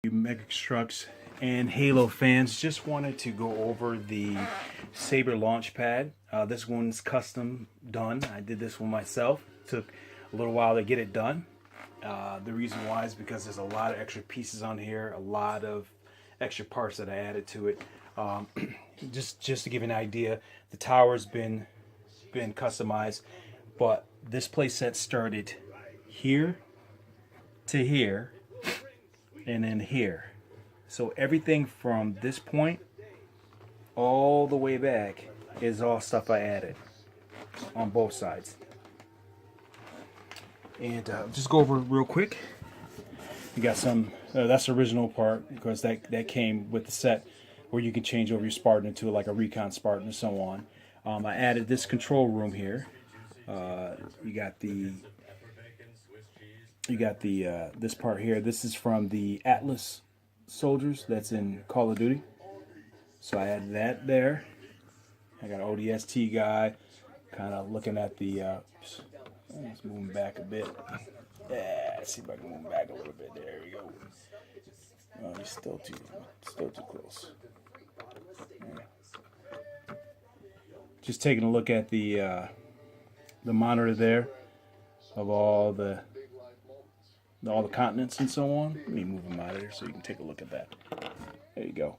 You Mega Trucks and Halo fans, just wanted to go over the Sabre launch pad. This one's custom done. I did this one myself. Took a little while to get it done. The reason why is because there's a lot of extra pieces on here, a lot of extra parts that I added to it. Just to give you an idea, the tower's been customized, but this playset started here to here and then here. So everything from this point all the way back is all stuff I added on both sides. And just go over it real quick. You got some, that's the original part, because that came with the set where you can change over your Spartan into like a Recon Spartan and so on. I added this control room here. You got this part here. This is from the Atlas soldiers that's in Call of Duty. So I added that there. I got an ODST guy, kind of looking at the. Let's move him back a bit. Yeah, let's see if I can move him back a little bit. There we go. Oh, he's still too close. Yeah. Just taking a look at the monitor there of all the continents and so on. Let me move them out of there so you can take a look at that. There you go.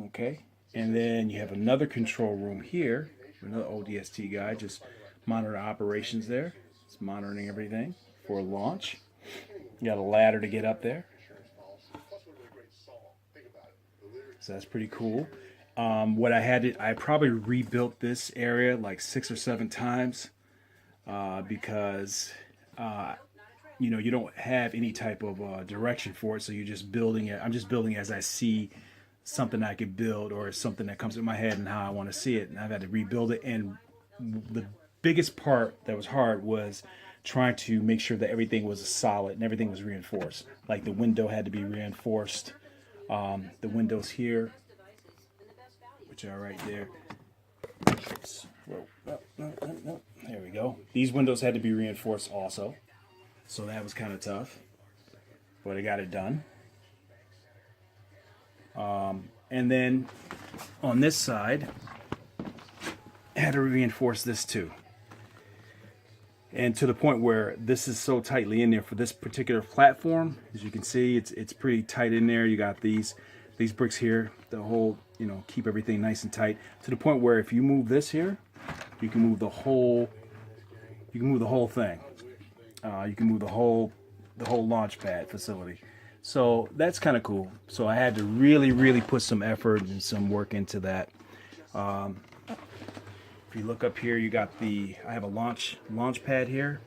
Okay, and then you have another control room here. Another ODST guy just monitor operations there. It's monitoring everything for launch. You got a ladder to get up there. So that's pretty cool. I probably rebuilt this area like 6 or 7 times because you don't have any type of direction for it, so you're just building it. I'm just building as I see something I could build, or something that comes in my head and how I want to see it, and I've had to rebuild it. And the biggest part that was hard was trying to make sure that everything was solid and everything was reinforced. Like the window had to be reinforced. The windows here, which are right there. No. There we go. These windows had to be reinforced also. So that was kind of tough, but I got it done. And then on this side, I had to reinforce this too. And to the point where this is so tightly in there for this particular platform. As you can see, it's pretty tight in there. You got these bricks here that hold, keep everything nice and tight. To the point where if you move this here, you can move the whole thing. You can move the whole launch pad facility. So that's kind of cool. So I had to really put some effort and some work into that. If you look up here, I have a launch pad here.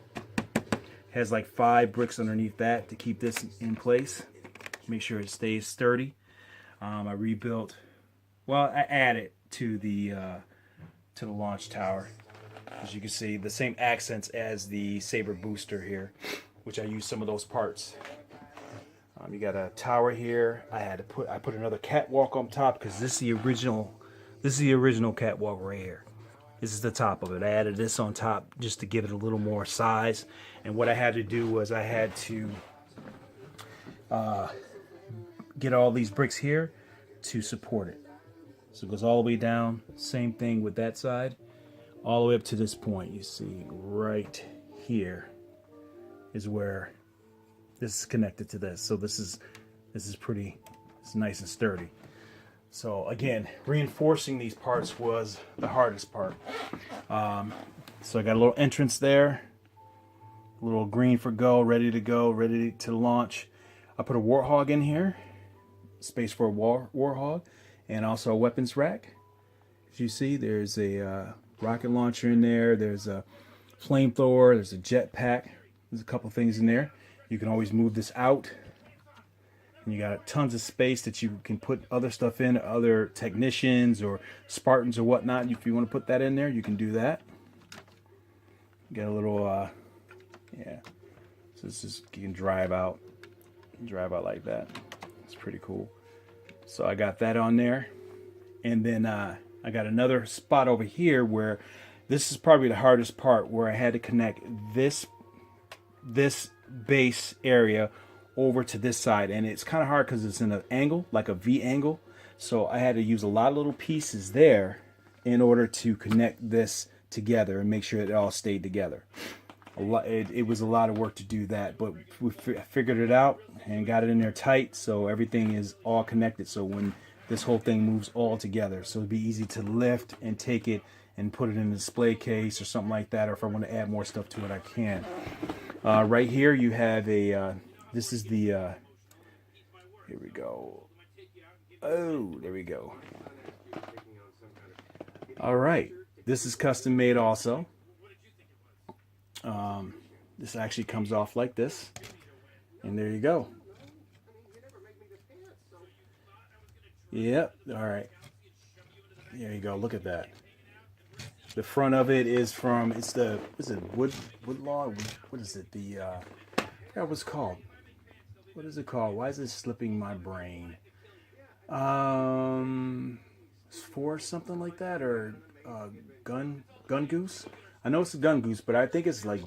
It has like 5 bricks underneath that to keep this in place. Make sure it stays sturdy. I added to the launch tower. As you can see, the same accents as the Sabre booster here, which I used some of those parts. You got a tower here. I put another catwalk on top because this is the original catwalk right here. This is the top of it. I added this on top just to give it a little more size. And what I had to do was I had to get all these bricks here to support it. So it goes all the way down. Same thing with that side. All the way up to this point. You see right here is where this is connected to this. So this is it's nice and sturdy. So again, reinforcing these parts was the hardest part. So I got a little entrance there, a little green for go, ready to launch. I put a Warthog in here, space for a Warthog, and also a weapons rack. As you see, there's a rocket launcher in there. There's a flamethrower. There's a jetpack. There's a couple things in there. You can always move this out. And you got tons of space that you can put other stuff in, other technicians or Spartans or whatnot. If you want to put that in there, you can do that. You got a little, yeah. So this is, you can drive out like that. It's pretty cool. So I got that on there. And then I got another spot over here where this is probably the hardest part, where I had to connect this base area over to this side, and it's kind of hard because it's in an angle, like a V angle. So I had to use a lot of little pieces there in order to connect this together and make sure it all stayed together. It was a lot of work to do that, but we figured it out and got it in there tight, so everything is all connected. So when this whole thing moves all together, so it'd be easy to lift and take it and put it in a display case or something like that, or if I want to add more stuff to it, I can. Right here you have a, this is the, here we go. Oh, there we go. All right, this is custom made also. This actually comes off like this, and there you go. Yep. All right. There you go. Look at that. The front of it is from, it's the, is it wood log? What is it? The that was called. What is it called? Why is it slipping my brain? Forest something like that, or gun goose. I know it's a gun goose, but I think it's like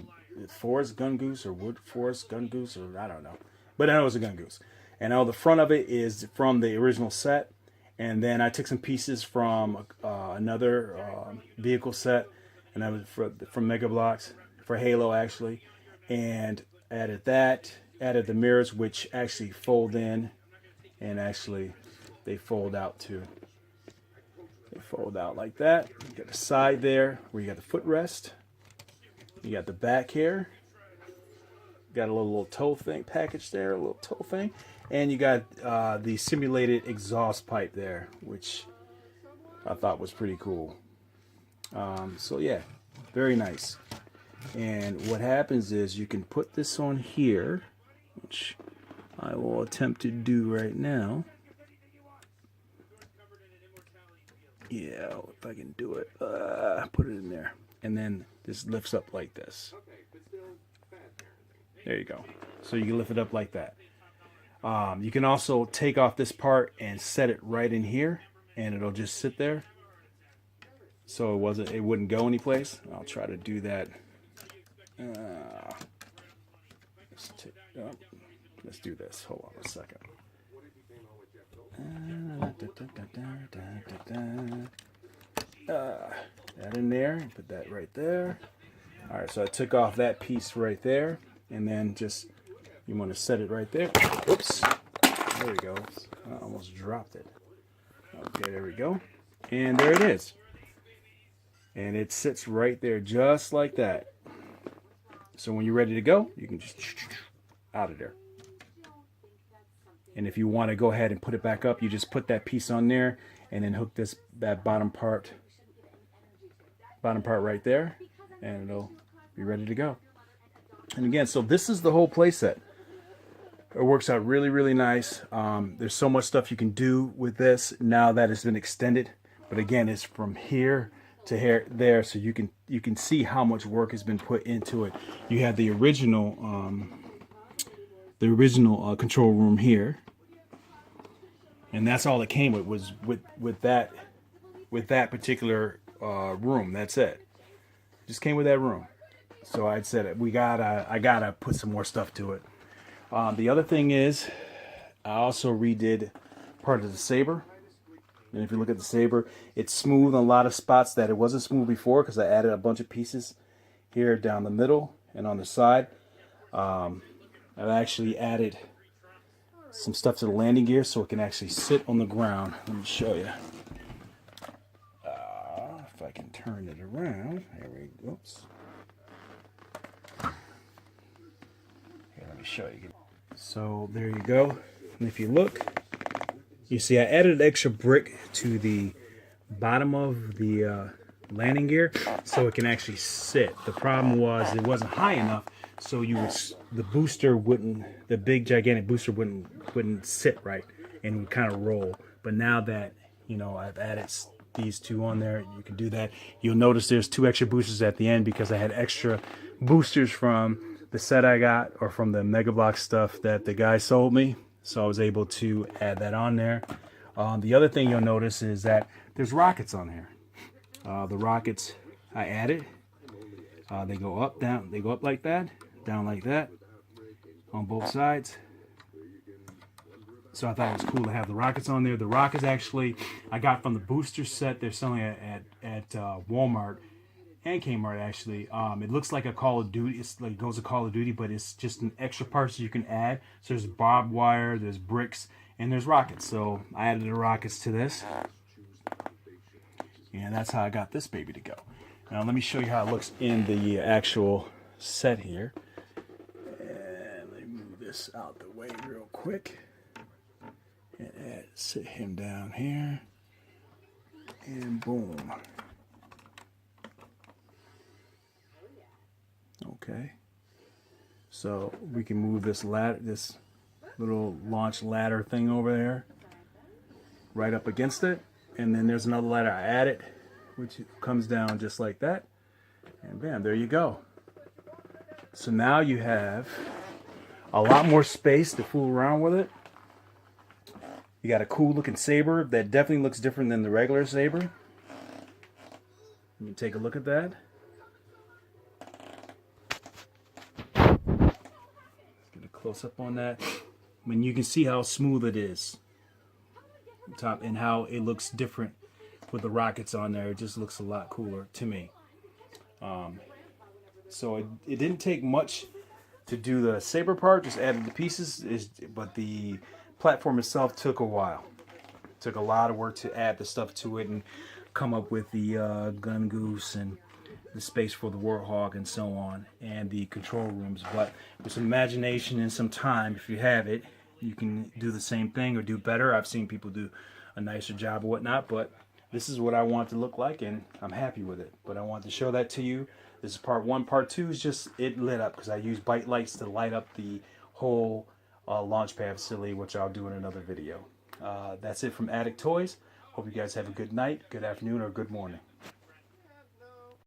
forest gun goose or wood forest gun goose, or I don't know. But I know it's a gun goose. And now the front of it is from the original set. And then I took some pieces from another vehicle set, and that was from Mega Bloks, for Halo actually. And added that, added the mirrors, which actually fold in, and actually they fold out too. They fold out like that. You got the side there where you got the footrest. You got the back here. Got a little toe thing package there, a little toe thing. And you got the simulated exhaust pipe there, which I thought was pretty cool. So yeah, very nice. And what happens is you can put this on here, which I will attempt to do right now. Yeah, if I can do it, put it in there. And then this lifts up like this. There you go. So you can lift it up like that. You can also take off this part and set it right in here, and it'll just sit there. So it wouldn't go anyplace. I'll try to do that. Let's do this. Hold on a second. That in there, put that right there. All right, so I took off that piece right there, and then just, you want to set it right there. Oops, there we go. I almost dropped it. Okay, there we go. And there it is. And it sits right there just like that. So when you're ready to go, you can just out of there. And if you want to go ahead and put it back up, you just put that piece on there and then hook that bottom part right there, and it'll be ready to go. And again, so this is the whole playset. It works out really, really nice. There's so much stuff you can do with this now that it's been extended. But again, it's from here to here, there, so you can see how much work has been put into it. You have the original control room here, and that's all it came with, was with that particular room. That's it. Just came with that room. So I said I gotta put some more stuff to it. The other thing is, I also redid part of the Sabre. And if you look at the Sabre, it's smooth on a lot of spots that it wasn't smooth before, because I added a bunch of pieces here down the middle and on the side. I've actually added some stuff to the landing gear so it can actually sit on the ground. Let me show you. If I can turn it around. There we go. Oops. Here, let me show you. So there you go. And if you look, you see I added an extra brick to the bottom of the landing gear so it can actually sit. The problem was it wasn't high enough, so the booster wouldn't, the big gigantic booster wouldn't sit right and would kind of roll. But now that, you know, I've added these two on there, you can do that. You'll notice there's two extra boosters at the end because I had extra boosters from the set I got, or from the Mega Bloks stuff that the guy sold me. So I was able to add that on there. The other thing you'll notice is that there's rockets on here. The rockets I added, they go up, down, they go up like that, down like that, on both sides. So I thought it was cool to have the rockets on there. The rockets actually I got from the booster set. They're selling it at Walmart and Kmart actually. It looks like a Call of Duty. It's like goes to Call of Duty, but it's just an extra parts you can add. So there's barbed wire, there's bricks, and there's rockets. So I added the rockets to this, and that's how I got this baby to go. Now let me show you how it looks in the actual set here. And let me move this out the way real quick. And sit him down here. And boom. Okay. So we can move this ladder, this little launch ladder thing over there, right up against it. And then there's another ladder I added, which comes down just like that. And bam, there you go. So now you have a lot more space to fool around with it. You got a cool looking Sabre that definitely looks different than the regular Sabre. Let me take a look at that. Get a close up on that. I mean, you can see how smooth it is. Top and how it looks different with the rockets on there. It just looks a lot cooler to me. So it didn't take much to do the Sabre part. Just added the pieces, but the platform itself took a while. It took a lot of work to add the stuff to it and come up with the gun goose and the space for the warthog and so on, and the control rooms. But with some imagination and some time, if you have it, you can do the same thing or do better. I've seen people do a nicer job or whatnot, but this is what I want it to look like, and I'm happy with it. But I want to show that to you. This is part one. Part two is just it lit up because I use bite lights to light up the whole launch pad facility, which I'll do in another video. That's it from Addict Toys. Hope you guys have a good night, good afternoon, or good morning.